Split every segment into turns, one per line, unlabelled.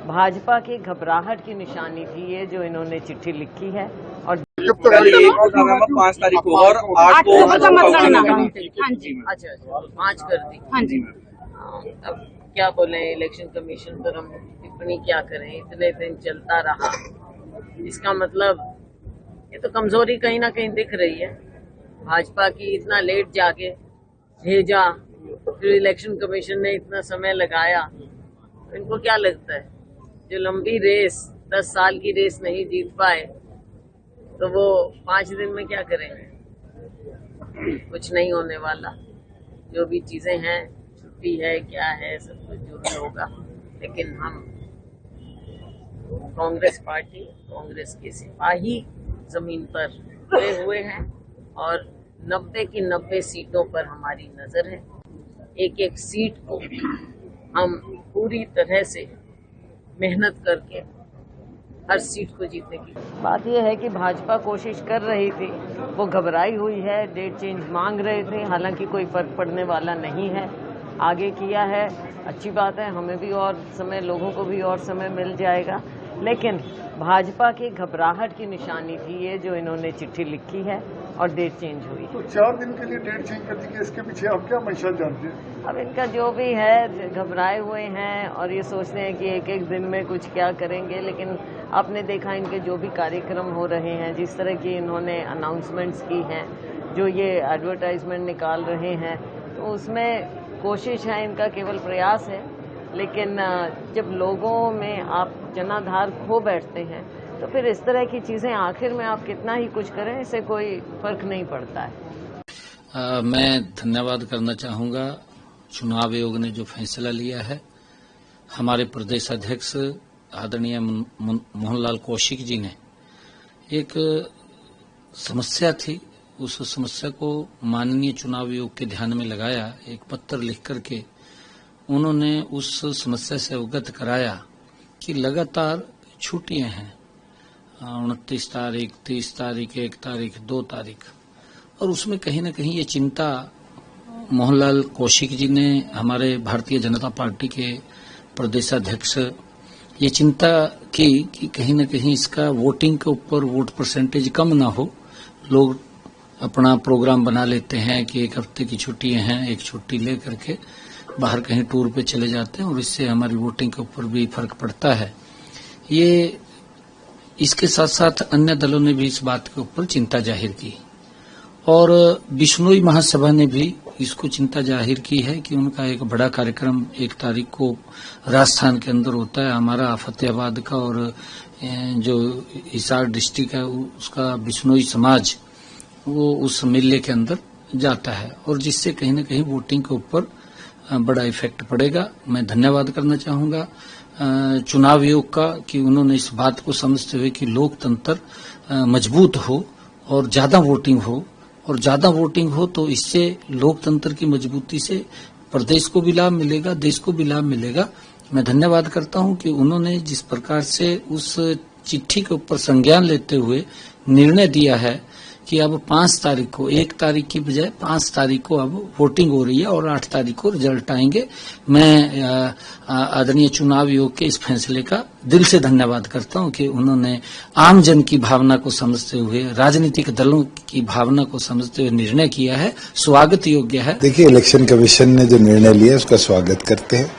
भाजपा की घबराहट की निशानी थी ये जो इन्होंने चिट्ठी लिखी है। और
कल 5 तारीख को और 8 को
अच्छा 5 कर दी।
हाँ जी।
अब क्या बोले, इलेक्शन कमीशन पर हम टिप्पणी क्या करें, इतने दिन चलता रहा। इसका मतलब ये तो कमजोरी कहीं ना कहीं दिख रही है भाजपा की। इतना लेट जाके भेजा, फिर इलेक्शन कमीशन ने इतना समय लगाया। इनको क्या लगता है जो लंबी रेस 10 साल की रेस नहीं जीत पाए तो वो 5 दिन में क्या करेंगे? कुछ नहीं होने वाला। जो भी चीजें हैं, छुट्टी है, क्या है, सब कुछ जो भी होगा। लेकिन हम कांग्रेस पार्टी, कांग्रेस के सिपाही जमीन पर खड़े हुए हैं और 90 की 90 सीटों पर हमारी नजर है। एक एक सीट को हम पूरी तरह से मेहनत करके हर सीट को जीतने की। बात यह है कि भाजपा कोशिश कर रही थी, वो घबराई हुई है, डेट चेंज मांग रहे थे। हालांकि कोई फर्क पड़ने वाला नहीं है। आगे किया है, अच्छी बात है, हमें भी और समय, लोगों को भी और समय मिल जाएगा। लेकिन भाजपा की घबराहट की निशानी थी ये जो इन्होंने चिट्ठी लिखी है और डेट चेंज हुई।
तो 4 दिन के लिए डेट चेंज कर दी, इसके पीछे आप क्या मंशा जानते हैं?
अब इनका जो भी है, घबराए हुए हैं और ये सोचते हैं कि एक एक दिन में कुछ क्या करेंगे। लेकिन आपने देखा इनके जो भी कार्यक्रम हो रहे हैं, जिस तरह की इन्होंने अनाउंसमेंट्स की हैं, जो ये एडवर्टाइजमेंट निकाल रहे हैं, तो उसमें कोशिश है, इनका केवल प्रयास है। लेकिन जब लोगों में आप जनाधार खो बैठते हैं तो फिर इस तरह की चीजें आखिर में आप कितना ही कुछ करें, इससे कोई फर्क नहीं पड़ता है।
मैं धन्यवाद करना चाहूंगा चुनाव आयोग ने जो फैसला लिया है। हमारे प्रदेश अध्यक्ष आदरणीय मोहनलाल कौशिक जी ने एक समस्या थी, उस समस्या को माननीय चुनाव आयोग के ध्यान में लगाया। एक पत्र लिख करके उन्होंने उस समस्या से अवगत कराया कि लगातार छुट्टियां हैं, 29 तारीख, 30 तारीख, 1 तारीख, 2 तारीख, और उसमें कहीं न कहीं ये चिंता मोहनलाल कौशिक जी ने, हमारे भारतीय जनता पार्टी के प्रदेशाध्यक्ष, ये चिंता की कि कहीं न कहीं इसका वोटिंग के ऊपर वोट परसेंटेज कम ना हो। लोग अपना प्रोग्राम बना लेते हैं कि एक हफ्ते की छुट्टियां हैं, एक छुट्टी ले करके बाहर कहीं टूर पे चले जाते हैं और इससे हमारी वोटिंग के ऊपर भी फर्क पड़ता है। ये इसके साथ साथ अन्य दलों ने भी इस बात के ऊपर चिंता जाहिर की और बिश्नोई महासभा ने भी इसको चिंता जाहिर की है कि उनका एक बड़ा कार्यक्रम 1 तारीख को राजस्थान के अंदर होता है। हमारा फतेहाबाद का और जो हिसार डिस्ट्रिक्ट है उसका बिश्नोई समाज वो उस मेले के अंदर जाता है और जिससे कहीं न कहीं वोटिंग के ऊपर बड़ा इफेक्ट पड़ेगा। मैं धन्यवाद करना चाहूंगा चुनाव आयोग का कि उन्होंने इस बात को समझते हुए कि लोकतंत्र मजबूत हो और ज्यादा वोटिंग हो, और ज्यादा वोटिंग हो तो इससे लोकतंत्र की मजबूती से प्रदेश को भी लाभ मिलेगा, देश को भी लाभ मिलेगा। मैं धन्यवाद करता हूं कि उन्होंने जिस प्रकार से उस चिट्ठी के ऊपर संज्ञान लेते हुए निर्णय दिया है कि अब 5 तारीख को, 1 तारीख की बजाय 5 तारीख को अब वोटिंग हो रही है और 8 तारीख को रिजल्ट आएंगे। मैं आदरणीय चुनाव आयोग के इस फैसले का दिल से धन्यवाद करता हूं कि उन्होंने आम जन की भावना को समझते हुए, राजनीतिक दलों की भावना को समझते हुए निर्णय किया है, स्वागत योग्य है।
देखिए, इलेक्शन कमीशन ने जो निर्णय लिया उसका स्वागत करते हैं,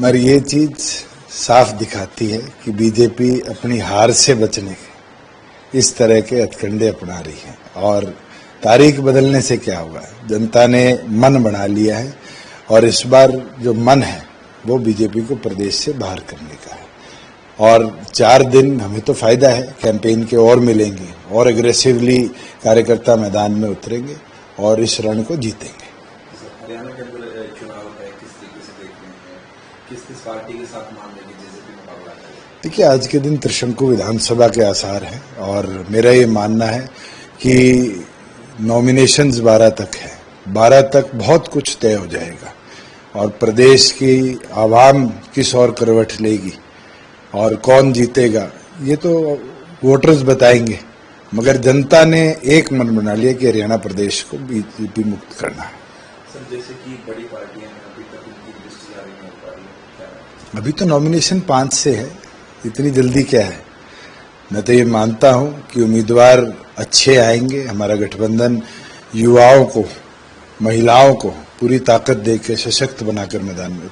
मगर ये चीज साफ दिखाती है कि बीजेपी अपनी हार से बचने के इस तरह के हथकंडे अपना रही है। और तारीख बदलने से क्या हुआ है, जनता ने मन बना लिया है और इस बार जो मन है वो बीजेपी को प्रदेश से बाहर करने का है। और 4 दिन हमें तो फायदा है, कैंपेन के और मिलेंगे और एग्रेसिवली कार्यकर्ता मैदान में उतरेंगे और इस रण को जीतेंगे।
हरियाणा के चुनाव है, किस तरीके से देखते हैं, किस पार्टी के साथ मान लेंगे जेजेपी मुकाबला करें?
देखिए, आज के दिन त्रिशंकु विधानसभा के आसार हैं और मेरा ये मानना है कि नॉमिनेशंस 12 तक है, 12 तक बहुत कुछ तय हो जाएगा और प्रदेश की आवाम किस ओर करवट लेगी और कौन जीतेगा ये तो वोटर्स बताएंगे। मगर जनता ने एक मन बना लिया कि हरियाणा प्रदेश को बीजेपी मुक्त करना है।
सर, जैसे कि बड़ी पार्टियां हैं, अभी तक उनकी लिस्ट जारी नहीं हो पा रही है,
अभी तो नॉमिनेशन 5 से है, इतनी जल्दी क्या है। मैं तो ये मानता हूं कि उम्मीदवार अच्छे आएंगे। हमारा गठबंधन युवाओं को, महिलाओं को पूरी ताकत देकर सशक्त बनाकर मैदान में